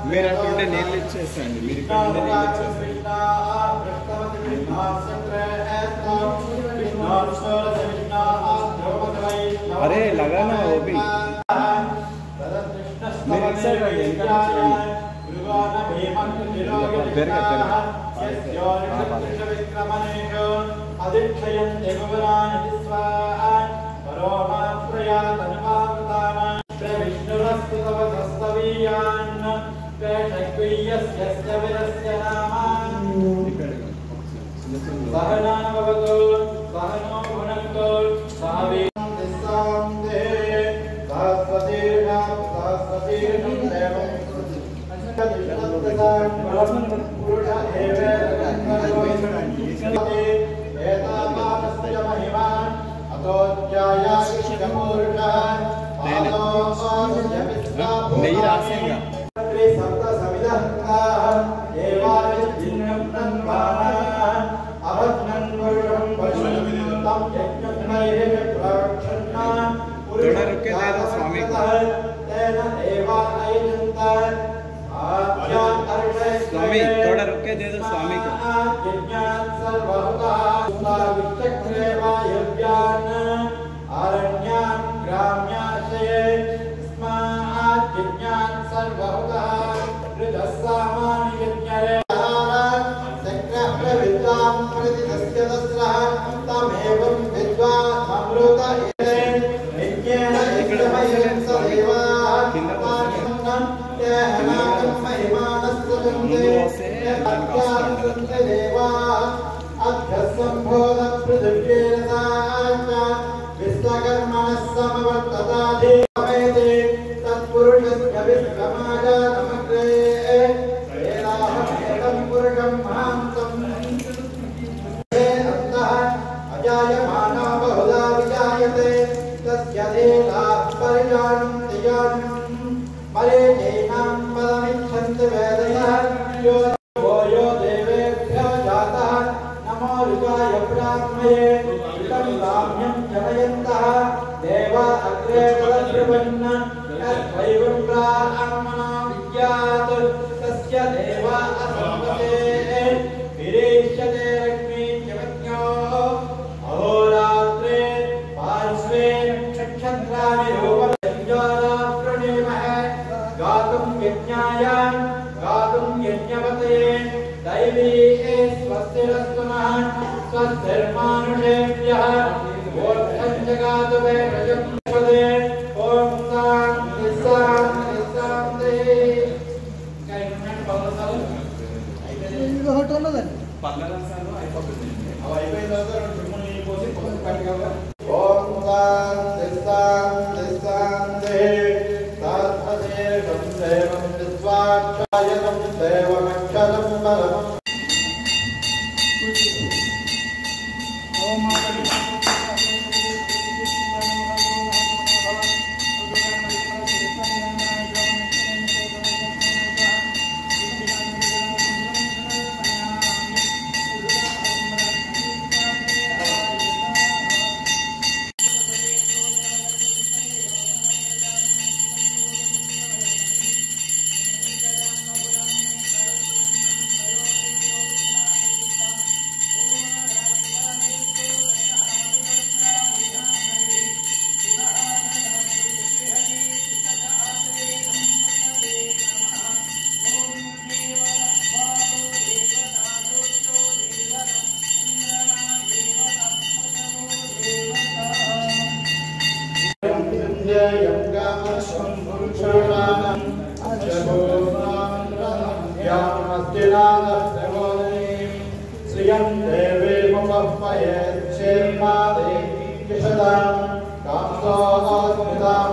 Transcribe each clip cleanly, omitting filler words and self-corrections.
మీరంటే నీళ్ళు ఇచ్చేసండి మీరు अरे लगा ना वो भी मेरे सर नहीं रासेगा थोड़ा रुके दे दो स्वामी को स्वामी थोड़ा रुके दे दो स्वामी को श्रियं देवे मुपह्वये क्षेमादेशदां कांसोऽस्मितां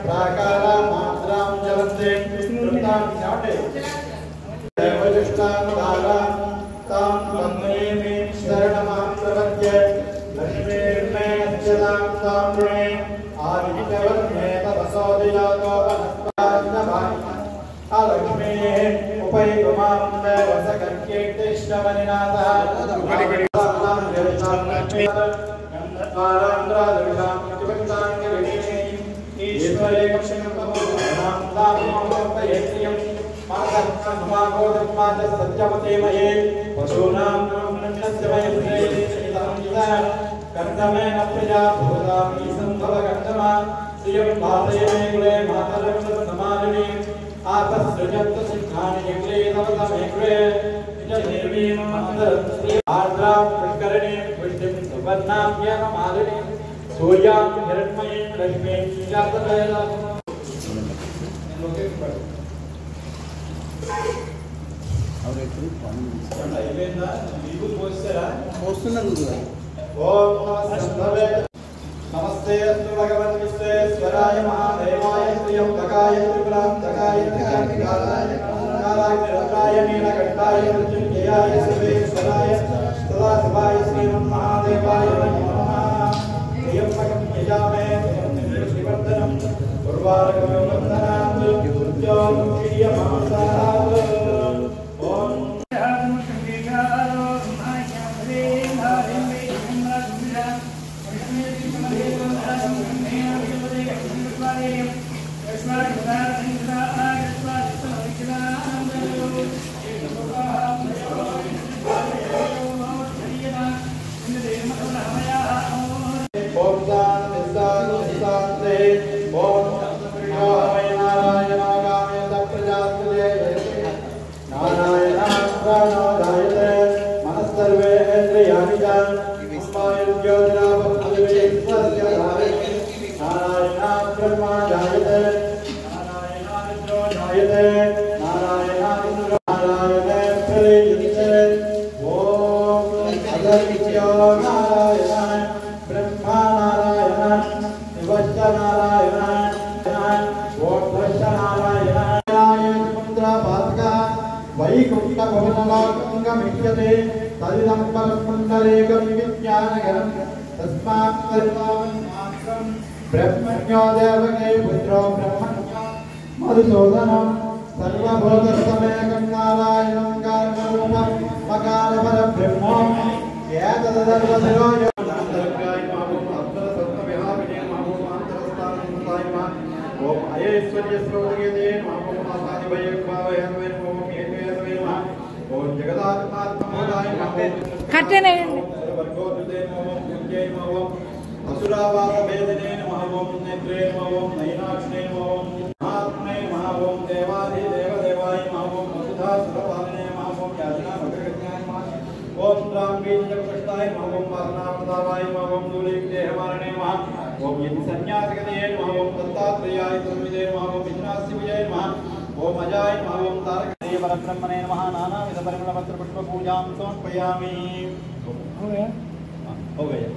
प्राकारामात्रां जलन्ते कृतां ध्याने देवजुष्टां दारां तां वन्दे शरणमां प्रपद्ये लक्ष्मीर्मे नश्यतां तां ऋणे आदित्यवर्णे तपसोदिजातो वनस्पतिर्नभान् अलक्ष्मीः उपैकुमां देवसकर्केष्टवनिनाथः ईश्वरे सत्यमते मये पशूनां कर्दमेन प्रजा भूतामी संभव कर्दमा श्रियं भातये मे कुले मातरक्षसमालिनी आपसृजन्त सिद्धानि यज्ञे तवतमे कुले निजदेवीं मन्दरश्री आर्द्रां पुष्करिणीं पुष्टिं सुवर्णां यनमालिनीं सूर्यां हिरण्मयीं लक्ष्मीं जातवेद नमस्ते अस्तु भगवन् विश्वेश्वराय महादेवाय त्र्यम्बकाय त्रिपुरान्तकाय त्रिकालाय कालाग्निरुद्राय नीलकण्ठाय मृत्युञ्जयाय सर्वेश्वराय सदाशिवाय श्रीमन्महादेवाय नमः। त्र्यम्बकं यजामहे त्र्यम्बकं श्रीवर्धनं उर्वारुकं वन्दनात् मृत्यों क्षीयमासात् ॐ ब्रह्मण्यो देवके पुत्रो ब्रह्मण्यो मधुसूदनं सर्वभूतस्थमेकं नारायणं कारणरूपं मकारपरब्रह्मं एतदर्वशिरो असुरावास वेदने नमः ओम नेत्रे नमः ओम नयनाक्षणे नमः ओम आत्मने नमः ओम देवादि देवदेवाय नमः ओम वसुधा सुरपालने नमः ओम याजना भगवत्याय नमः ओम रामबीजकृष्णाय नमः ओम वासनाप्रदावाय नमः ओम दूलीदेहमारणे नमः ओम यज्ञसन्न्यासगतये नमः ओम दत्तात्रेयाय तन्विदे नमः ओम विघ्नास्यविजये नमः ओम अजाय नमः ओम तारकदेव परब्रह्मणे नमः नानाविध परिमलपत्र पुष्प पूजां समर्पयामि। हो गया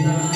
Jai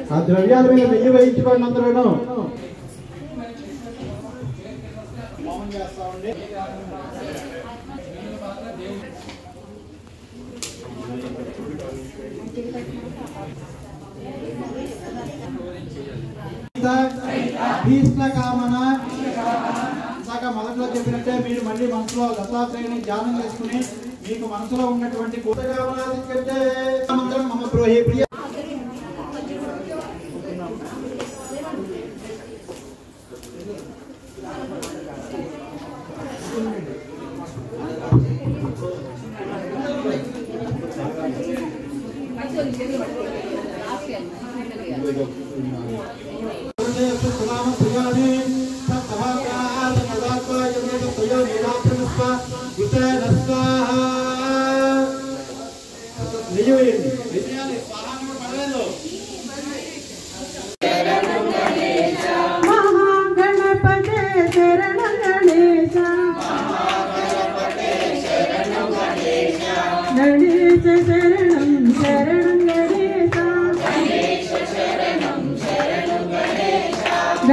ఆ ద్రవ్యాల మీద నెయ్యి వేయించుకోండి అందరూ. కామన ఇందాక మొదట్లో చెప్పినట్టే మీరు మళ్ళీ మనసులో దత్తాత్రేయుని ధ్యానం చేసుకుని మీకు మనసులో ఉన్నటువంటి మమ ప్రోహి ప్రియ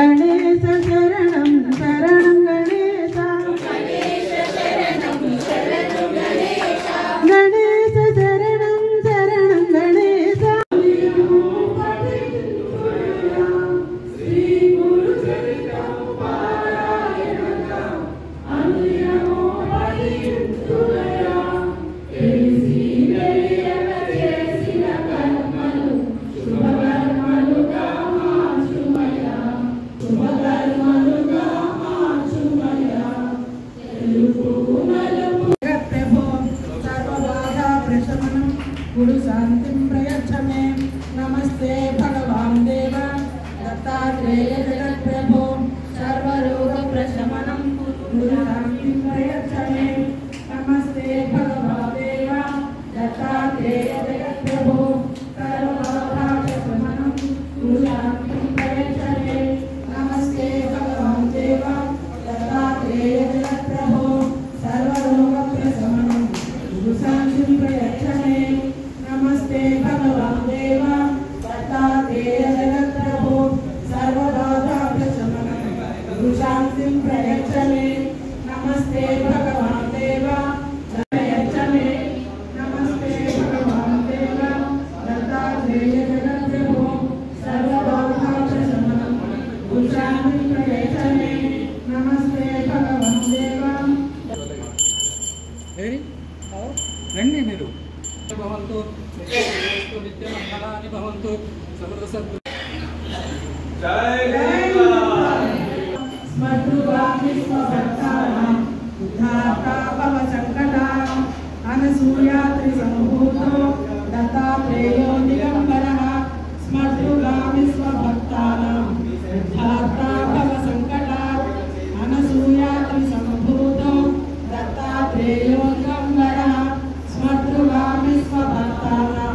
Amen. गुरु शांतिं प्रयच्छ मे। नमस्ते भगवान् देव दत्तात्रेय जगत्प्रभो सर्वरोग प्रशमनं गुरु शांतिं प्रयच्छ मे। नमस्ते भगवान् देव दत्तात्रेय जगत्प्रभो सर्वरोग प्रशमनं गुरु शांतिं प्रयच्छ मे। नमस्ते भगवान् देव दत्तात्रेय जगत्प्रभो सर्वरोग प्रशमनं गुरु शांतिं प्रयच्छ मे। नमस्ते भगवान् देव दत्तात्रेय जगत्प्रभो सर्वबाधा प्रशमनं गुरु शांतिं प्रयच्छ मे। नमस्ते भगवान् देव प्रयच्छ मे। नमस्ते भगवान् देव दत्तात्रेय जगत्प्रभो सर्वबाधा प्रशमनं गुरु शांतिं प्रयच्छ मे। नमस्ते भगवान् देव రండి మీరు భవంతు విద్యమంగళాని భవంతు సమృద్ధ సద్గు स्मर्तुगामि स्वभक्तानां उद्धाता भव संकटानां अनसूयात्रि सम्भूतो दत्तात्रेयो दिगम्बरः। स्मर्तुगामि स्वभक्तानां उद्धाता भव संकटानां अनसूयात्रि सम्भूतो दत्तात्रेयो दिगम्बरः। स्मर्तुगामि स्वभक्तानां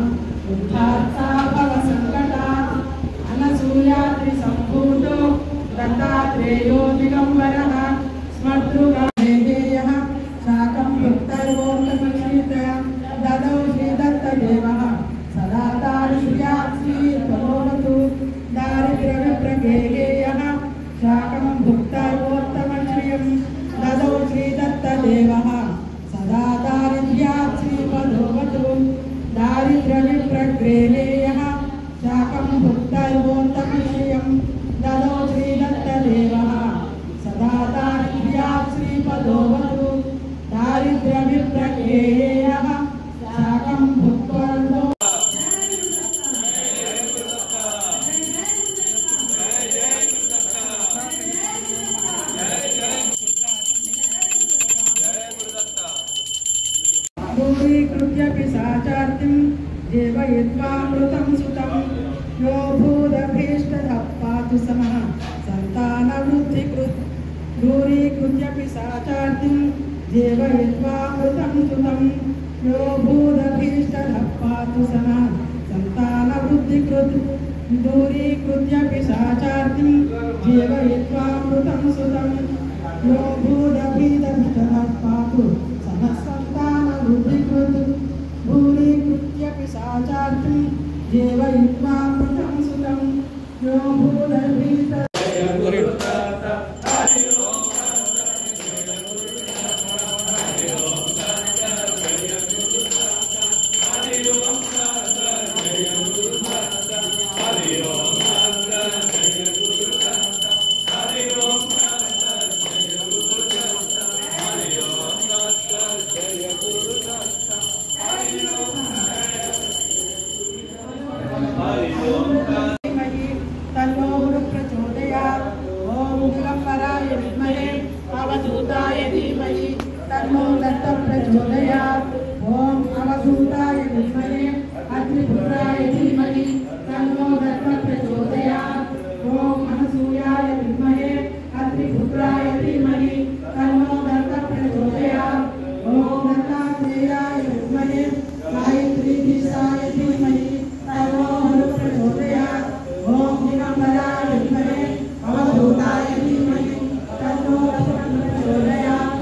उद्धाता भव संकटानां अनसूयात्रि सम्भूतो दत्तात्रेयो दिगम्बरः। स्मर्तृगामेयः शाकं भक्तैवोक्तमक्षितः ददौ श्रीदत्तदेवः सदा तारिष्यात् श्रीर्भवतु दारिद्र्यविप्रगेयः शाकं भुक्तैवोक्तमक्षियं ददौ श्रीदत्तदेवः सदा दारिद्र्यात् श्रीपदोवतु दारिद्र्यविप्रग्रेयः शाकं भुक्तैवोक्तमक्षियं ददौ श्रीदत्तदेवः सदा दारिद्र्यात् श्रीपदोवतु दारिद्र्यविप्रगेयः शाकं भुक्त्वा दूरीकृत्य पिशाचार्तिं देवयित्वामृतं सुतं यो भूदभीष्टदः पातु समः सन्तानवृद्धिकृत्। दूरीकृत्य पिशाचार्तिं देवयित्वामृतं सुतं यो भूदभीष्टदः पातु समः सन्तानवृद्धिकृत्। दूरीकृत्य पिशाचार्तिं देवयित्वामृतं सुतं यो भूदभीष्टदः पातु समः सन्तानवृद्धिकृत्। दूरीकृत्य पिशाचार्तिं देवयित्वामृतं सुतं यो भूदभीष्टदः तन्नो गुरु प्रचोदयात्। ओम दिगम्बराय विद्महे अवधूताय धीमहि तन्नो दत्त प्रचोदयात्। ओम अवधूताय विद्महे अत्रिपुत्राय धीमहि तन्नो दत्त प्रचोदयात्। ओम अनसूयाय विद्महे अत्रिपुत्राय धीमहि तन्नो दत्त प्रचोदयात्। ओम दत्तात्रेयाय विद्महे गायत्रीधीशाय धीमहि तन्नो गुरु प्रचोदयात्। ओम दिगम्बराय विद्महे अवधूताय धीमहि तन्नो दत्त प्रचोदयात्।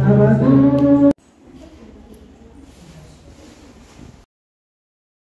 అవధూత